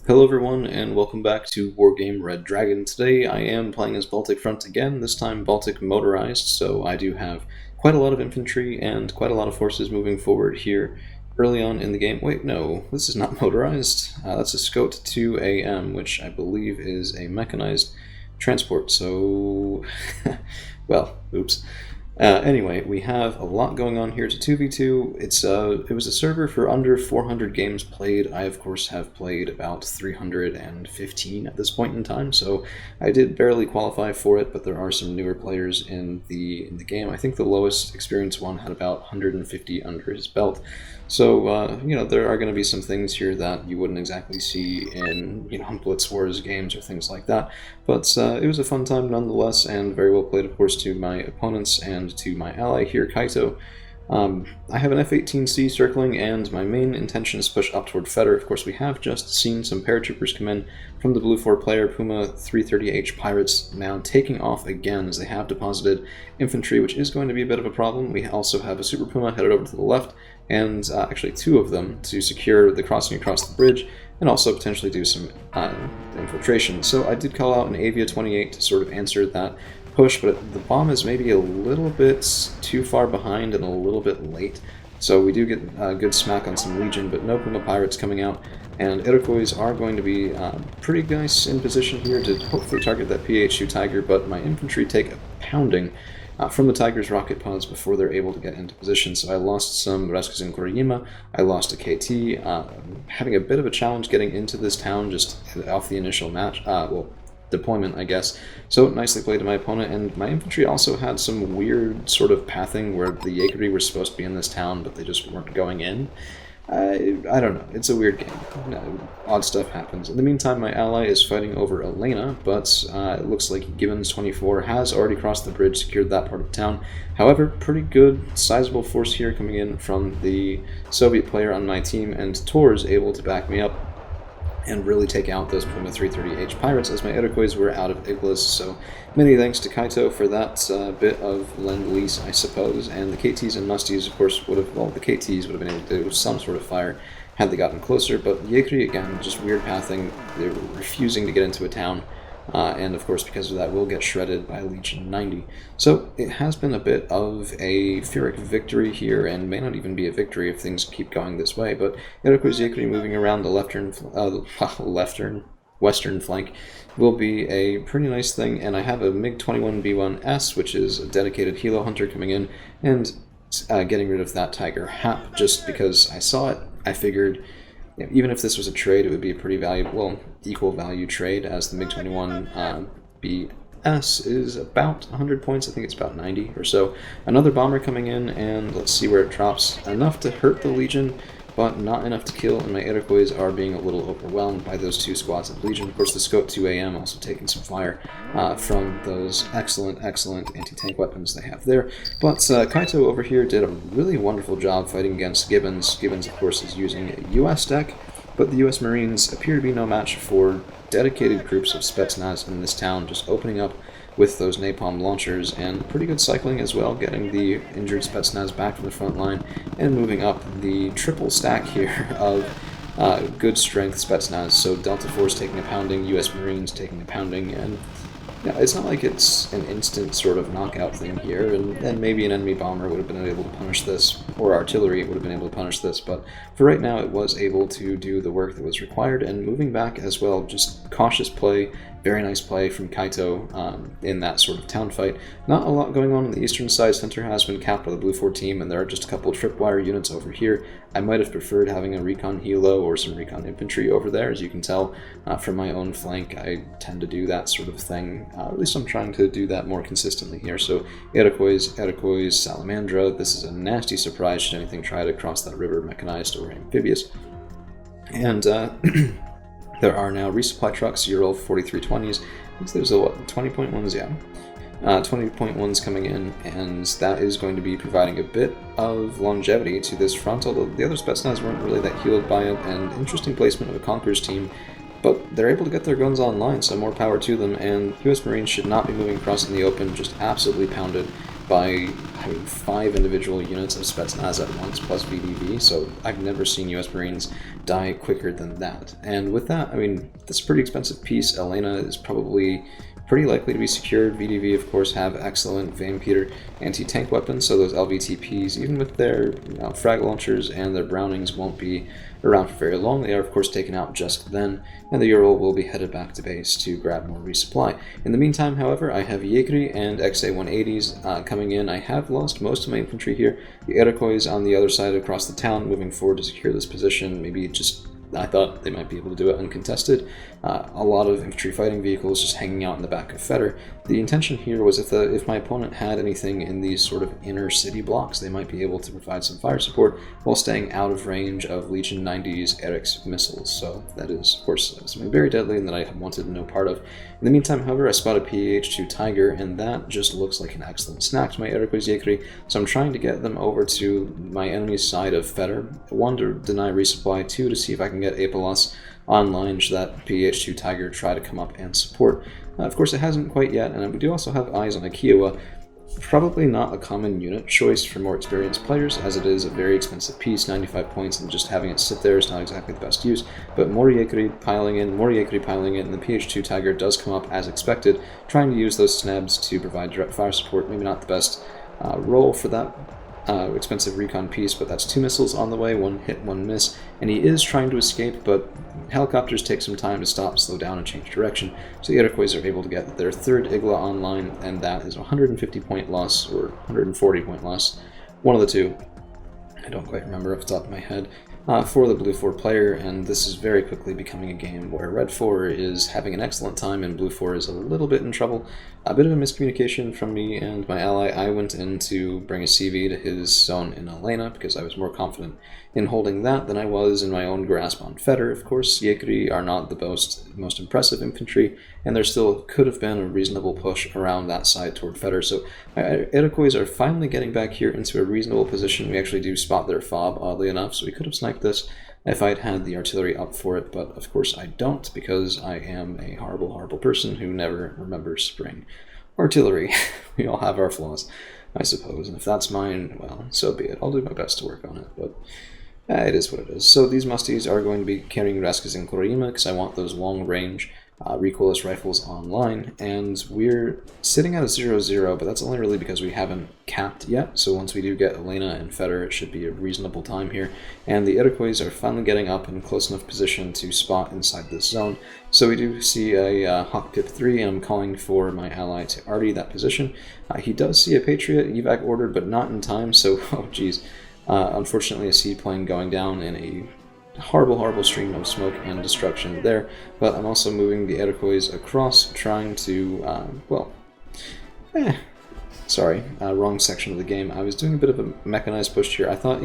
Hello everyone, and welcome back to Wargame Red Dragon. Today I am playing as Baltic Front again, this time Baltic motorized, so I do have quite a lot of infantry and quite a lot of forces moving forward here early on in the game. Wait, no, this is not motorized. That's a Scout 2AM, which I believe is a mechanized transport, so... well, oops. Anyway, we have a lot going on here. It's a 2v2. It was a server for under 400 games played. I, of course, have played about 315 at this point in time, so I did barely qualify for it, but there are some newer players in the game. I think the lowest experienced one had about 150 under his belt. So, there are going to be some things here that you wouldn't exactly see in, Blitz Wars games or things like that. But it was a fun time nonetheless, and very well played, of course, to my opponents and to my ally here, Kaito. I have an F-18C circling, and my main intention is to push up toward Fetter. Of course, we have just seen some paratroopers come in from the Blue 4 player, Puma 330H Pirates, now taking off again as they have deposited infantry, which is going to be a bit of a problem. We also have a Super Puma headed over to the left, and actually two of them to secure the crossing across the bridge, and also potentially do some infiltration. So I did call out an Avia 28 to sort of answer that push, but the bomb is maybe a little bit too far behind and a little bit late. So we do get a good smack on some Legion, but no Puma Pirates coming out, and Iroquois are going to be pretty nice in position here to hopefully target that PH2 Tiger, but my infantry take a pounding from the Tiger's rocket pods before they're able to get into position. So I lost some Raskazin Koriyama, I lost a KT, having a bit of a challenge getting into this town just off the initial match, deployment, I guess. So nicely played to my opponent, and my infantry also had some weird sort of pathing where the Jaegeri were supposed to be in this town, but they just weren't going in. I don't know. It's a weird game. Odd stuff happens. In the meantime, my ally is fighting over Elena, but it looks like Gibbons 24 has already crossed the bridge, secured that part of town. However, pretty good, sizable force here coming in from the Soviet player on my team, and Tor is able to back me up and really take out those Puma 330H Pirates as my Iroquois were out of Iglas. So many thanks to Kaito for that bit of lend-lease, I suppose. And the KTs and Musties, of course, the KTs would have been able to do some sort of fire had they gotten closer. But Jaegeri, again, just weird pathing. They were refusing to get into a town. And of course, because of that, will get shredded by Legion 90. So it has been a bit of a Pyrrhic victory here, and may not even be a victory if things keep going this way. But Iroquois Jaegeri moving around the western flank will be a pretty nice thing. And I have a MiG-21B1S, which is a dedicated Helo Hunter coming in, and getting rid of that Tiger Hap just because I saw it. I figured, even if this was a trade, it would be a pretty valuable, equal value trade, as the MiG-21 BS is about 100 points. I think it's about 90 or so. Another bomber coming in, and let's see where it drops. Enough to hurt the Legion, but not enough to kill, and my Iroquois are being a little overwhelmed by those two squads of Legion. Of course, the Scout 2AM also taking some fire from those excellent anti-tank weapons they have there. But Kaito over here did a really wonderful job fighting against Gibbons. Gibbons, of course, is using a US deck, but the US Marines appear to be no match for dedicated groups of Spetsnaz in this town, just opening up with those napalm launchers, and pretty good cycling as well, getting the injured Spetsnaz back from the front line and moving up the triple stack here of good strength Spetsnaz. So Delta Force taking a pounding, US Marines taking a pounding, and it's not like it's an instant sort of knockout thing here, and maybe an enemy bomber would have been able to punish this, or artillery would have been able to punish this, but for right now it was able to do the work that was required. And moving back as well, just cautious play, very nice play from Kaito in that sort of town fight. Not a lot going on the eastern side. Center has been capped by the Blue 4 team, and there are just a couple of tripwire units over here. I might have preferred having a recon helo or some recon infantry over there. As you can tell from my own flank, I tend to do that sort of thing. At least I'm trying to do that more consistently here. So Iroquois, Salamandra, this is a nasty surprise should anything try to cross that river, mechanized or amphibious. And there are now resupply trucks, Ural 4320s. I think there's a 20.1s, yeah. 20.1s coming in, and that is going to be providing a bit of longevity to this front, although the other Spetsnaz weren't really that healed by it, and interesting placement of a Conqueror's team, but they're able to get their guns online, so more power to them, and US Marines should not be moving across in the open, just absolutely pounded by having 5 individual units of Spetsnaz at once plus VDV, so I've never seen US Marines die quicker than that. And with that, I mean, that's a pretty expensive piece. Elena is probably pretty likely to be secured. VDV, of course, have excellent Vampire anti-tank weapons, so those LVTPs, even with their frag launchers and their Brownings, won't be around for very long. They are, of course, taken out just then, and the Ural will be headed back to base to grab more resupply. In the meantime, however, I have Yegri and XA-180s coming in. I have lost most of my infantry here. The Iroquois on the other side across the town, moving forward to secure this position. Maybe just I thought they might be able to do it uncontested. A lot of infantry fighting vehicles just hanging out in the back of Feder. The intention here was if my opponent had anything in these sort of inner city blocks, they might be able to provide some fire support while staying out of range of Legion 90's Eric's missiles. So that is, of course, something very deadly and that I wanted no part of. In the meantime, however, I spot a PH2 Tiger, and that just looks like an excellent snack to my Iroquois Yekri, so I'm trying to get them over to my enemy's side of Feder. 1, to deny resupply, 2, to see if I can get Apolos online should that PH2 Tiger try to come up and support. Of course, it hasn't quite yet, and we do also have eyes on a Kiowa. Probably not a common unit choice for more experienced players, as it is a very expensive piece, 95 points, and just having it sit there is not exactly the best use. But more Yekri piling in, and the PH2 Tiger does come up as expected, trying to use those snabs to provide direct fire support. Maybe not the best role for that expensive recon piece, but that's 2 missiles on the way, 1 hit, 1 miss, and he is trying to escape, but helicopters take some time to stop, slow down, and change direction, so the Iroquois are able to get their 3rd Igla online, and that is a 150 point loss, or 140 point loss, one of the two. I don't quite remember off the top of my head, for the Blue 4 player, and this is very quickly becoming a game where Red 4 is having an excellent time and Blue 4 is a little bit in trouble. A bit of a miscommunication from me and my ally. I went in to bring a CV to his zone in Elena because I was more confident in holding that than I was in my own grasp on Feder. Of course, Yekri are not the most impressive infantry, and there still could have been a reasonable push around that side toward Feder. So Iroquois are finally getting back here into a reasonable position. We actually do spot their fob, oddly enough, so we could have sniped this if I'd had the artillery up for it, but of course I don't, because I am a horrible, horrible person who never remembers spring artillery. We all have our flaws, I suppose, and if that's mine, well, so be it. I'll do my best to work on it, but it is what it is. So these musties are going to be carrying Raskas and Korima, because I want those long-range recoilless rifles online, and we're sitting at a 0-0, but that's only really because we haven't capped yet, so once we do get Elena and Feder, it should be a reasonable time here, and the Iroquois are finally getting up in close enough position to spot inside this zone. So we do see a Hawk Pip 3, and I'm calling for my ally to arty that position. He does see a Patriot evac ordered, but not in time, so, oh geez. Unfortunately, a seaplane going down in a horrible, horrible stream of smoke and destruction there, but I'm also moving the Iroquois across, trying to, wrong section of the game. I was doing a bit of a mechanized push here. I thought,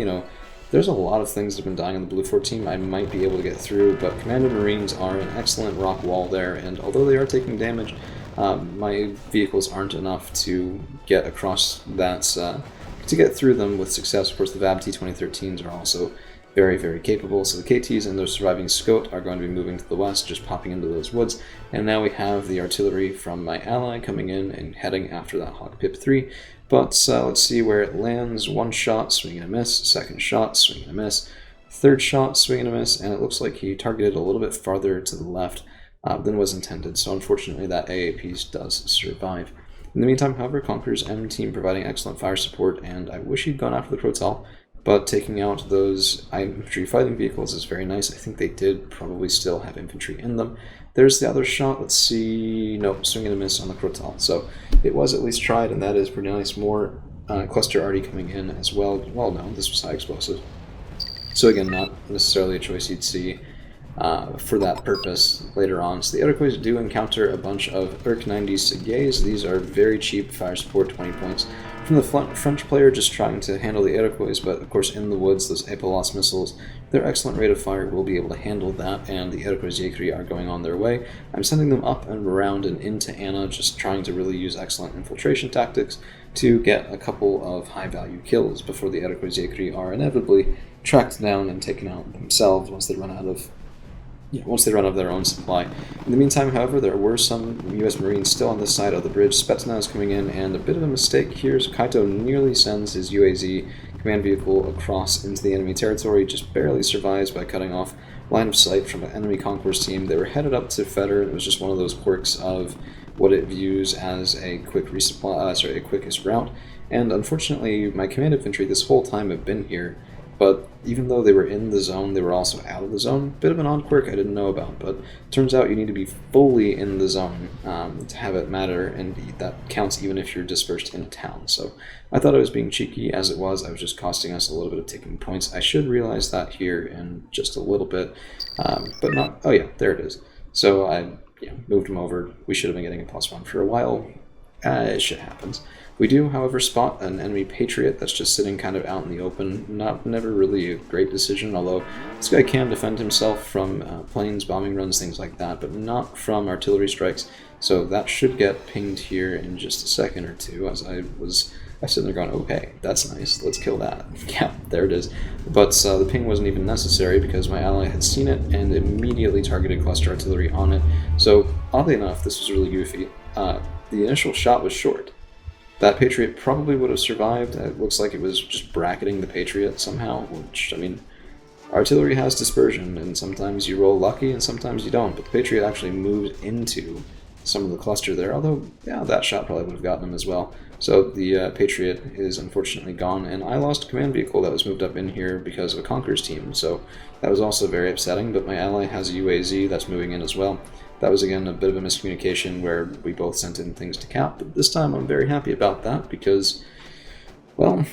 there's a lot of things that have been dying on the Blue 4 team I might be able to get through, but Commanded Marines are an excellent rock wall there, and although they are taking damage, my vehicles aren't enough to get across that, to get through them with success. Of course, the VAB T-2013s are also very, very capable, so the KTs and those surviving Scot are going to be moving to the west, just popping into those woods, and now we have the artillery from my ally coming in and heading after that Hawk Pip 3, but let's see where it lands. 1 shot, swing and a miss, 2nd shot, swing and a miss, 3rd shot, swing and a miss, and it looks like he targeted a little bit farther to the left than was intended, so unfortunately that AA piece does survive. In the meantime, however, Conqueror's M team providing excellent fire support, and I wish he'd gone after the Crotal, but taking out those infantry fighting vehicles is very nice. I think they did probably still have infantry in them. There's the other shot. Let's see. Nope, swing and a miss on the Crotal. So it was at least tried, and that is pretty nice. More cluster already coming in as well. Well, no, this was high explosive. So again, not necessarily a choice you'd see for that purpose later on. So the Iroquois do encounter a bunch of Irk 90 Seguiers. These are very cheap fire support, 20 points. From the French player just trying to handle the Iroquois, but of course in the woods, those Epalos missiles, their excellent rate of fire will be able to handle that, and the Iroquois Yekri are going on their way. I'm sending them up and around and into Anna, just trying to really use excellent infiltration tactics to get a couple of high-value kills before the Iroquois Yekri are inevitably tracked down and taken out themselves once they run out of once they run out of their own supply. In the meantime, however, there were some U.S. Marines still on this side of the bridge. Spetsnaz coming in, and a bit of a mistake here. So Kaito nearly sends his UAZ command vehicle across into the enemy territory, just barely survives by cutting off line of sight from an enemy conquest team. They were headed up to Feder. It was just one of those quirks of what it views as a quick resupply, a quickest route. And unfortunately, my command infantry this whole time have been here. But even though they were in the zone, they were also out of the zone. Bit of an odd quirk I didn't know about, but turns out you need to be fully in the zone to have it matter, and that counts even if you're dispersed in a town. So I thought I was being cheeky. As it was, I was just costing us a little bit of ticking points. I should realize that here in just a little bit, but not... Oh yeah, there it is. So I moved them over. We should have been getting a +1 for a while. Shit happens. We do, however, spot an enemy Patriot that's just sitting kind of out in the open. Never really a great decision, although this guy can defend himself from planes, bombing runs, things like that, but not from artillery strikes. So that should get pinged here in just a second or two, as I sit there going, okay, that's nice, let's kill that. Yeah, there it is. But the ping wasn't even necessary because my ally had seen it and immediately targeted cluster artillery on it. So oddly enough, this was really goofy. The initial shot was short. That Patriot probably would have survived. It looks like it was just bracketing the Patriot somehow, which, I mean, artillery has dispersion, and sometimes you roll lucky and sometimes you don't, but the Patriot actually moved into some of the cluster there, although, yeah, that shot probably would have gotten him as well. So the Patriot is unfortunately gone, and I lost a command vehicle that was moved up in here because of a Conqueror's team, so that was also very upsetting, but my ally has a UAZ that's moving in as well. That was, again, a bit of a miscommunication where we both sent in things to cap, but this time I'm very happy about that because, well,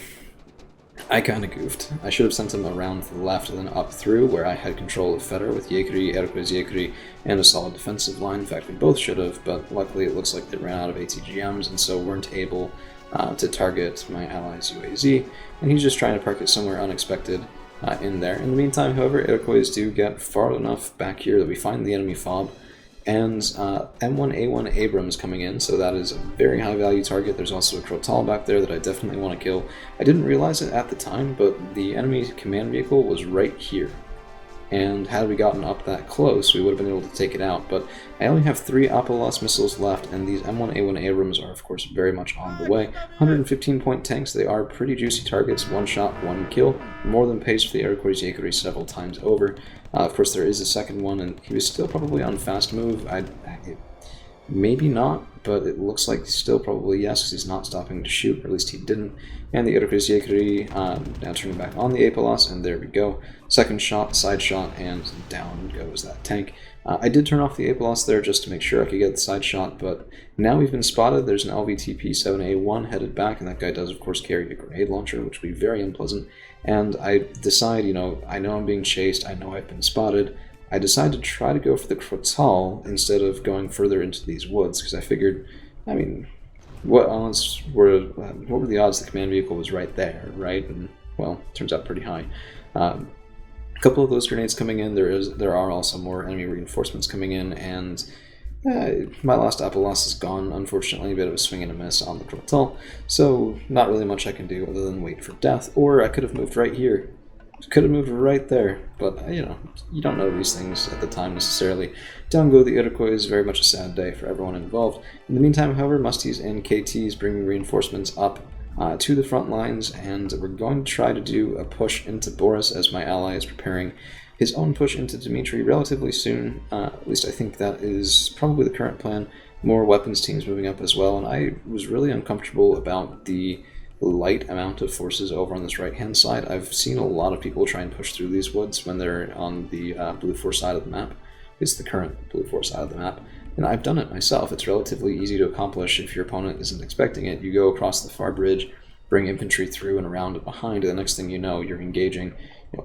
I kind of goofed. I should have sent him around to the left and then up through where I had control of Feder with Yekuri, Erquez Yekuri, and a solid defensive line. In fact, we both should have, but luckily it looks like they ran out of ATGMs and so weren't able to target my ally's UAZ, and he's just trying to park it somewhere unexpected in there. In the meantime, however, Iroquois do get far enough back here that we find the enemy fob, and M1A1 Abrams coming in, so that is a very high value target. There's also a Crotal back there that I definitely want to kill. I didn't realize it at the time, but the enemy command vehicle was right here. And had we gotten up that close, we would have been able to take it out. But I only have 3 Apolos missiles left, and these M1A1 Abrams are, of course, very much on the way. 115 point tanks, they are pretty juicy targets. 1 shot, 1 kill. More than pays for the Iroquois Yekuri several times over. Of course, there is a second one, and he was still probably on fast move. Maybe not, but it looks like still probably yes, because he's not stopping to shoot, or at least he didn't. And the Iroquois Yekuri now turning back on the Apolos, and there we go. Second shot, side shot, and down goes that tank. I did turn off the Apolos there just to make sure I could get the side shot, but now we've been spotted. There's an LVTP-7A1 headed back, and that guy does, of course, carry a grenade launcher, which would be very unpleasant. And I decide, I know I'm being chased, I know I've been spotted. I decide to try to go for the Crotal instead of going further into these woods, because I figured, I mean, what were the odds the command vehicle was right there, right? And, well, turns out pretty high. A couple of those grenades coming in, there are also more enemy reinforcements coming in, and my last Apolos is gone, unfortunately. A bit of a swing and a miss on the Crotal, so not really much I can do other than wait for death, or I could have moved right here. Could have moved right there, but, you don't know these things at the time necessarily. Down go the Iroquois, very much a sad day for everyone involved. In the meantime, however, Musties and KTs bringing reinforcements up to the front lines, and we're going to try to do a push into Boris as my ally is preparing his own push into Dmitry relatively soon. At least I think that is probably the current plan. More weapons teams moving up as well, and I was really uncomfortable about the light amount of forces over on this right-hand side. I've seen a lot of people try and push through these woods when they're on the blue 4 side of the map. It's the current blue 4 side of the map, and I've done it myself. It's relatively easy to accomplish if your opponent isn't expecting it. You go across the far bridge, bring infantry through and around and behind, and the next thing you know, you're engaging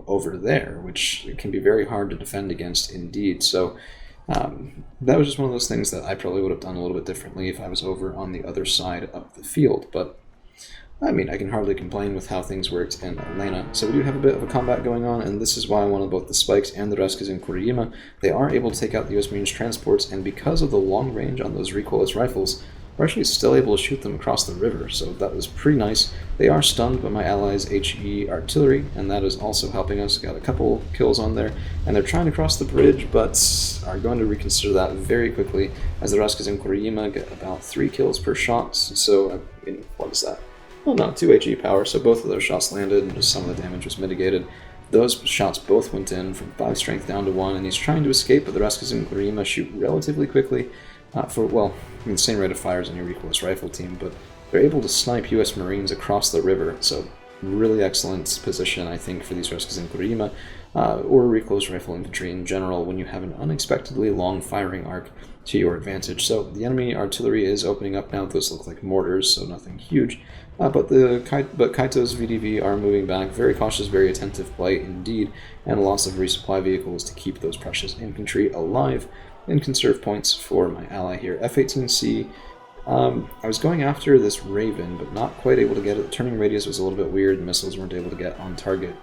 over there, which can be very hard to defend against indeed. So that was just one of those things that I probably would have done a little bit differently if I was over on the other side of the field, but I mean, I can hardly complain with how things worked in Elena. So we do have a bit of a combat going on, and this is why I wanted both the Spikes and the Reskas in Kuriyama. They are able to take out the US Marines transports, and because of the long range on those recoilless rifles, we're actually still able to shoot them across the river, so that was pretty nice. They are stunned by my allies' HE artillery, and that is also helping us. Got a couple kills on there, and they're trying to cross the bridge, but are going to reconsider that very quickly, as the Ruskers in Kurima get about 3 kills per shot, so, I mean, what is that? Well, no, 2 HE power, so both of those shots landed, and just some of the damage was mitigated. Those shots both went in from 5 strength down to 1, and he's trying to escape, but the Ruskers in Kurima shoot relatively quickly, for, well, I mean, the same rate of fire as any recoilless rifle team, but they're able to snipe US Marines across the river, so really excellent position, I think, for these Ruskers in Kurima, or recoilless rifle infantry in general, when you have an unexpectedly long firing arc to your advantage. So the enemy artillery is opening up now. Those look like mortars, so nothing huge. But Kaito's VDV are moving back. Very cautious, very attentive play indeed, and loss of resupply vehicles to keep those precious infantry alive and conserve points for my ally here. F-18C, I was going after this Raven, but not quite able to get it. The turning radius was a little bit weird. The missiles weren't able to get on target.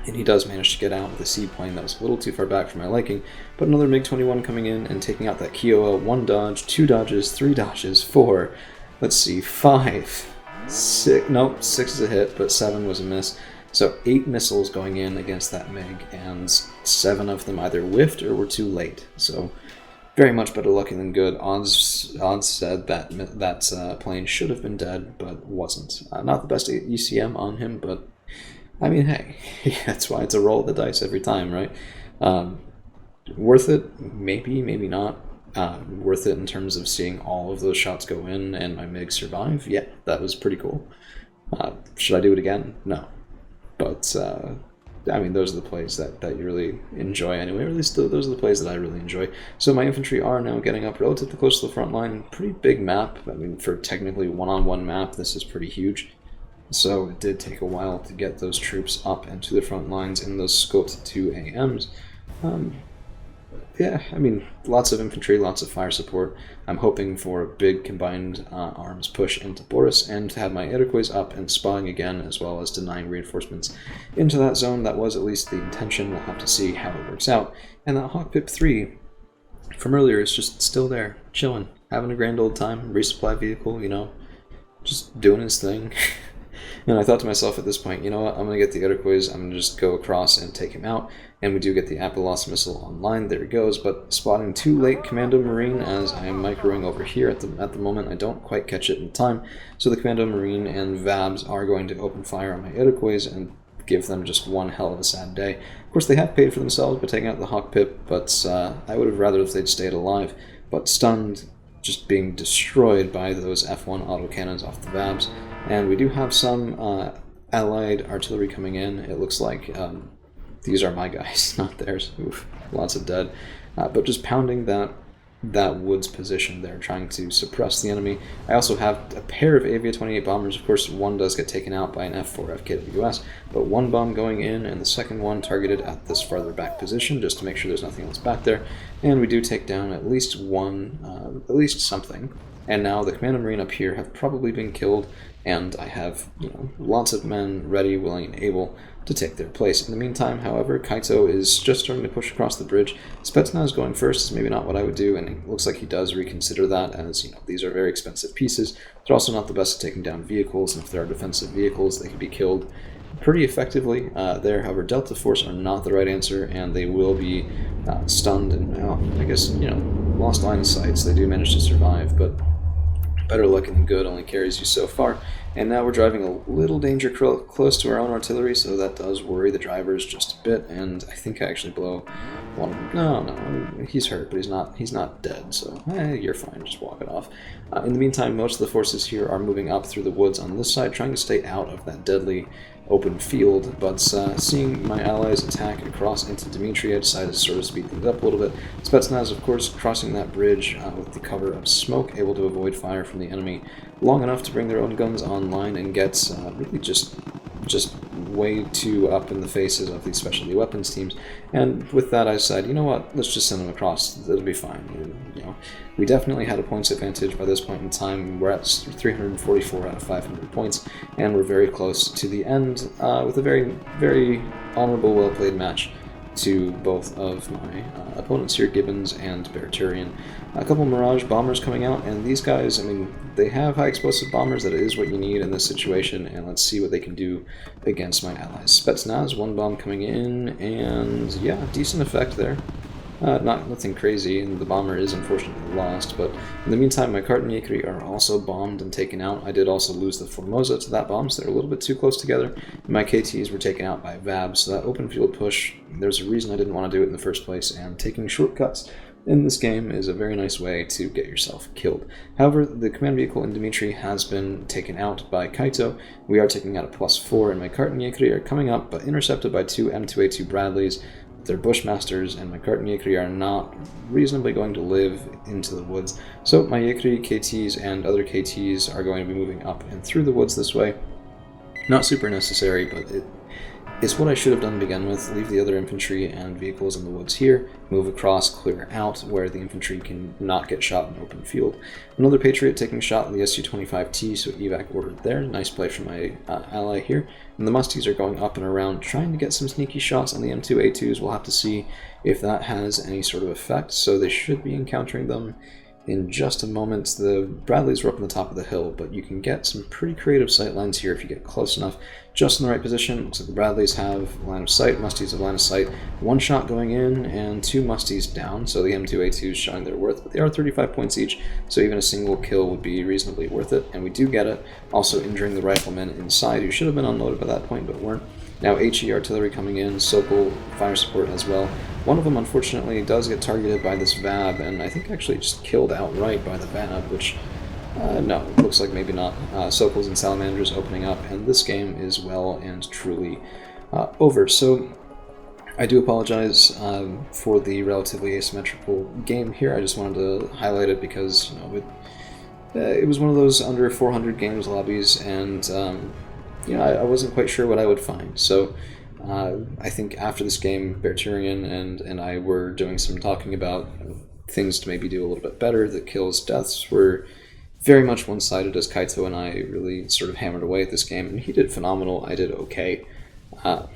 And he does manage to get out with a seaplane that was a little too far back for my liking. But another MiG-21 coming in and taking out that Kiowa. 1 dodge, 2 dodges, 3 dodges, 4, let's see, 5, 6, nope, 6 is a hit, but 7 was a miss. So 8 missiles going in against that MiG, and 7 of them either whiffed or were too late. So very much better lucky than good. Odds said that plane should have been dead, but wasn't. Not the best ECM on him, but I mean, hey, that's why it's a roll of the dice every time, right? Worth it? Maybe, maybe not. Worth it in terms of seeing all of those shots go in and my MiG survive? Yeah, that was pretty cool. Should I do it again? No. But, I mean, those are the plays that you really enjoy anyway, or at least those are the plays that I really enjoy. So my infantry are now getting up relatively close to the front line. Pretty big map. I mean, for technically one-on-one map, this is pretty huge. So it did take a while to get those troops up and to the front lines in those scoped 2 AMs. Yeah, I mean, lots of infantry, lots of fire support. I'm hoping for a big combined arms push into Boris and to have my Iroquois up and spawning again, as well as denying reinforcements into that zone. That was at least the intention. We'll have to see how it works out. And that Hawk Pip 3 from earlier is just still there, chilling, having a grand old time, resupply vehicle, you know, just doing his thing. And I thought to myself at this point, you know what, I'm going to get the Iroquois, I'm going to just go across and take him out. And we do get the Apolos missile online, there he goes, but spotting too late Commando Marine as I am microing over here at the moment. I don't quite catch it in time. So the Commando Marine and VABs are going to open fire on my Iroquois and give them just one hell of a sad day. Of course, they have paid for themselves by taking out the Hawk Pip, but I would have rather if they'd stayed alive. But stunned, just being destroyed by those F1 autocannons off the VABs. And we do have some allied artillery coming in. It looks like these are my guys, not theirs. Oof, lots of dead. But just pounding that woods position there, trying to suppress the enemy. I also have a pair of Avia-28 bombers. Of course, one does get taken out by an F4 FKWS, but one bomb going in and the second one targeted at this farther back position, just to make sure there's nothing else back there. And we do take down at least one, at least something. And now the Commando Marine up here have probably been killed, and I have, you know, lots of men ready, willing, and able to take their place. In the meantime, however, Kaito is just starting to push across the bridge. Spetsnaz going first is maybe not what I would do, and it looks like he does reconsider that, as, you know, these are very expensive pieces. They're also not the best at taking down vehicles, and if there are defensive vehicles, they can be killed pretty effectively there. However, Delta Force are not the right answer, and they will be stunned and, well, I guess, you know, lost line of sight, so they do manage to survive, but better luck than good only carries you so far. And now we're driving a little danger close to our own artillery, so that does worry the drivers just a bit, and I think I actually blow one of them. No, he's hurt, but he's not dead, so you're fine, just walk it off. In the meantime, most of the forces here are moving up through the woods on this side, trying to stay out of that deadly open field, but seeing my allies attack across into Dimitri, I decided to sort of speed things up a little bit. Spetsnaz, of course, crossing that bridge with the cover of smoke, able to avoid fire from the enemy long enough to bring their own guns online and gets really just way too up in the faces of these specialty weapons teams. And with that, I decided, you know what, let's just send them across. It'll be fine. You know, we definitely had a points advantage by this point in time. We're at 344 out of 500 points, and we're very close to the end with a very, very honorable, well-played match. to both of my opponents here, Gibbons and Bearturian. A couple Mirage bombers coming out, and these guys, I mean, they have high explosive bombers. That is what you need in this situation, and let's see what they can do against my allies. Spetsnaz, one bomb coming in, and yeah, decent effect there. Nothing crazy, and the bomber is unfortunately lost, but in the meantime my Kartanyikri are also bombed and taken out. I did also lose the Formosa to that bomb, so they're a little bit too close together. My KTs were taken out by VAB, so that open field push, there's a reason I didn't want to do it in the first place, and taking shortcuts in this game is a very nice way to get yourself killed. However, the command vehicle in Dimitri has been taken out by Kaito. We are taking out a +4, and my Kartanyikri are coming up, but intercepted by two M2A2 Bradleys. They're Bushmasters, and my Kartanyikri are not reasonably going to live into the woods. So my Yikri, KTs, and other KTs are going to be moving up and through the woods this way. Not super necessary, but it's what I should have done to begin with. Leave the other infantry and vehicles in the woods here, move across, clear out, where the infantry can not get shot in open field. Another Patriot taking a shot at the Su-25T, so evac ordered there. Nice play from my ally here. And the Musties are going up and around, trying to get some sneaky shots on the M2A2s. We'll have to see if that has any sort of effect, so they should be encountering them in just a moment. The Bradleys are up on the top of the hill, but you can get some pretty creative sight lines here if you get close enough, just in the right position. Looks like the Bradleys have line of sight, Musties have line of sight. One shot going in, and two Musties down, so the M2A2s showing their worth, but they are 35 points each, so even a single kill would be reasonably worth it, and we do get it. Also injuring the riflemen inside, who should have been unloaded by that point, but weren't. Now HE artillery coming in, Sokol fire support as well. One of them unfortunately does get targeted by this VAB, and I think actually just killed outright by the VAB, which, no, looks like maybe not. Sokols and Salamanders opening up, and this game is well and truly over. So I do apologize for the relatively asymmetrical game here. I just wanted to highlight it because, you know, it was one of those under 400 games lobbies, and you know, I wasn't quite sure what I would find. So I think after this game, Bearturian and I were doing some talking about things to maybe do a little bit better. The kills, deaths were very much one-sided, as Kaito and I really sort of hammered away at this game, and he did phenomenal, I did okay.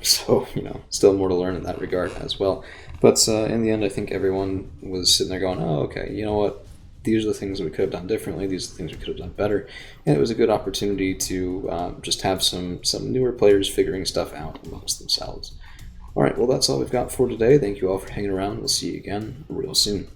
So, you know, still more to learn in that regard as well. But in the end, I think everyone was sitting there going, oh, okay, you know what? These are the things that we could have done differently. These are the things we could have done better. And it was a good opportunity to just have some newer players figuring stuff out amongst themselves. All right, well, that's all we've got for today. Thank you all for hanging around. We'll see you again real soon.